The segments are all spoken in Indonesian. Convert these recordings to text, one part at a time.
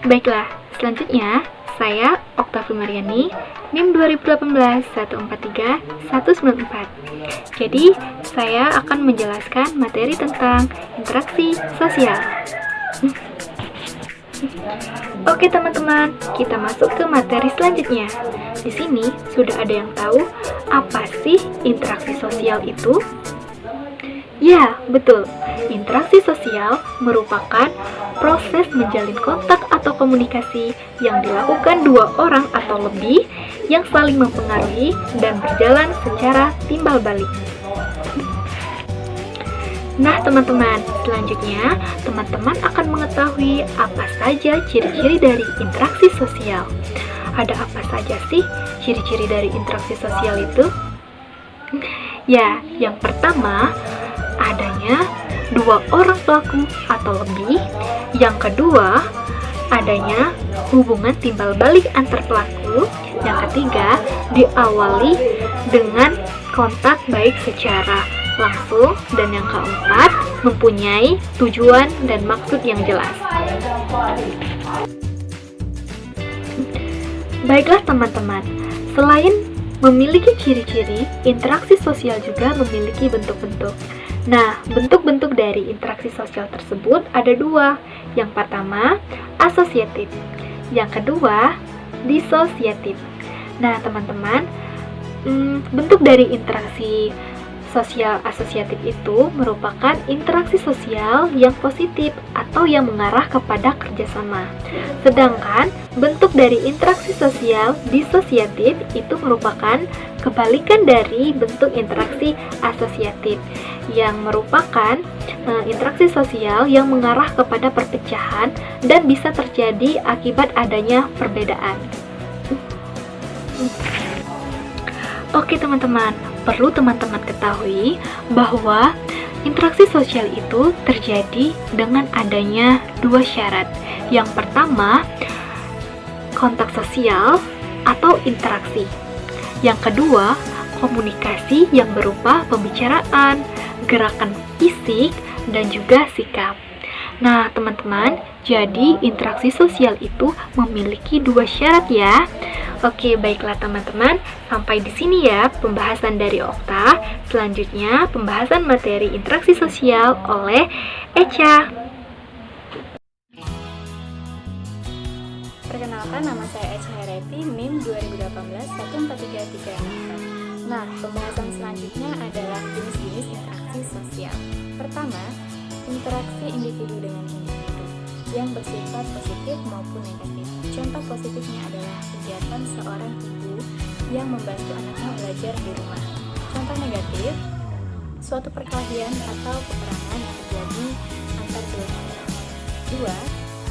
Baiklah, selanjutnya saya Oktavia Mariani, NIM 2018 143 194. Jadi, saya akan menjelaskan materi tentang interaksi sosial. Oke teman-teman, kita masuk ke materi selanjutnya. Di sini sudah ada yang tahu apa sih interaksi sosial itu? Ya, betul. Interaksi sosial merupakan proses menjalin kontak atau komunikasi yang dilakukan dua orang atau lebih yang saling mempengaruhi dan berjalan secara timbal balik. Nah teman-teman, selanjutnya teman-teman akan mengetahui apa saja ciri-ciri dari interaksi sosial. Ada apa saja sih ciri-ciri dari interaksi sosial itu? Ya, yang pertama, adanya dua orang pelaku atau lebih. Yang kedua, adanya hubungan timbal balik antar pelaku. Yang ketiga, diawali dengan kontak baik secara langsung. Dan yang keempat, mempunyai tujuan dan maksud yang jelas. Baiklah teman-teman, selain memiliki ciri-ciri, interaksi sosial juga memiliki bentuk-bentuk. Nah, bentuk-bentuk dari interaksi sosial tersebut ada dua. Yang pertama, asosiatif. Yang kedua, disosiatif. Nah, teman-teman, bentuk dari interaksi sosial asosiatif itu merupakan interaksi sosial yang positif atau yang mengarah kepada kerjasama. Sedangkan bentuk dari interaksi sosial disosiatif itu merupakan kebalikan dari bentuk interaksi asosiatif, yang merupakan interaksi sosial yang mengarah kepada perpecahan dan bisa terjadi akibat adanya perbedaan. Oke teman-teman, perlu teman-teman ketahui bahwa interaksi sosial itu terjadi dengan adanya dua syarat. Yang pertama, kontak sosial atau interaksi. Yang kedua, komunikasi yang berupa pembicaraan, gerakan fisik, dan juga sikap. Nah, teman-teman, jadi interaksi sosial itu memiliki dua syarat ya. Oke, baiklah teman-teman, sampai di sini ya pembahasan dari Okta. Selanjutnya, pembahasan materi interaksi sosial oleh Echa. Perkenalkan, nama saya Echa Hereti, NIM 2018 143 Nah, pembahasan selanjutnya adalah jenis-jenis interaksi sosial. Pertama, interaksi individu dengan individu yang bersifat positif maupun negatif. Contoh positifnya adalah kegiatan seorang ibu yang membantu anaknya belajar di rumah. Contoh negatif, suatu perkelahian atau peperangan yang terjadi antar dua negara. Dua,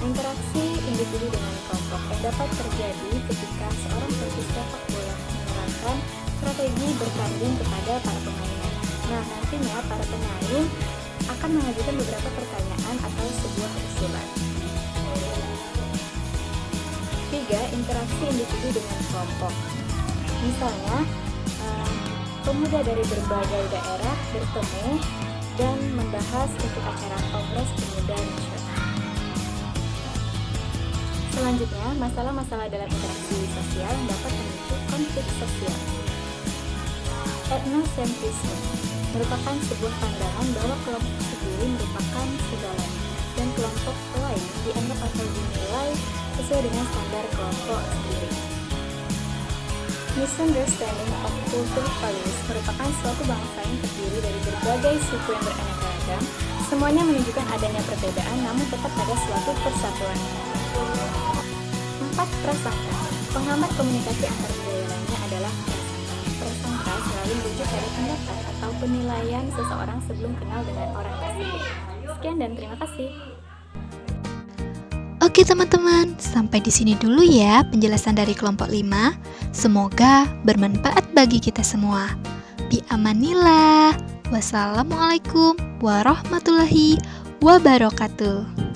interaksi individu dengan kelompok yang dapat terjadi ketika seorang pelatih sepak bola menerapkan strategi bertanding kepada para pemainnya. Nah, nantinya para pemain akan mengajukan beberapa pertanyaan atau sebuah usulan. 3. Interaksi individu dengan kelompok. Misalnya, pemuda dari berbagai daerah bertemu dan membahas untuk acara Kongres Pemuda Nasional. Selanjutnya, masalah-masalah dalam interaksi sosial yang dapat memicu konflik sosial. Etnosentrisme merupakan sebuah pandangan bahwa kelompok sendiri merupakan segalanya dan kelompok lain dianggap atau dinilai sesuai dengan standar kelompok sendiri. Misunderstanding of cultural values merupakan suatu bangsa yang terdiri dari berbagai suku yang beraneka ragam. Semuanya menunjukkan adanya perbedaan namun tetap ada suatu persatuan. 4. Prasangka. Penghambat komunikasi antar budaya lainnya adalah prasangka selalu merujuk pada pendapat atau penilaian seseorang sebelum kenal dengan orang tersebut. Sekian dan terima kasih. Oke teman-teman, sampai di sini dulu ya penjelasan dari kelompok 5. Semoga bermanfaat bagi kita semua. Bi amanillah. Wassalamualaikum warahmatullahi wabarakatuh.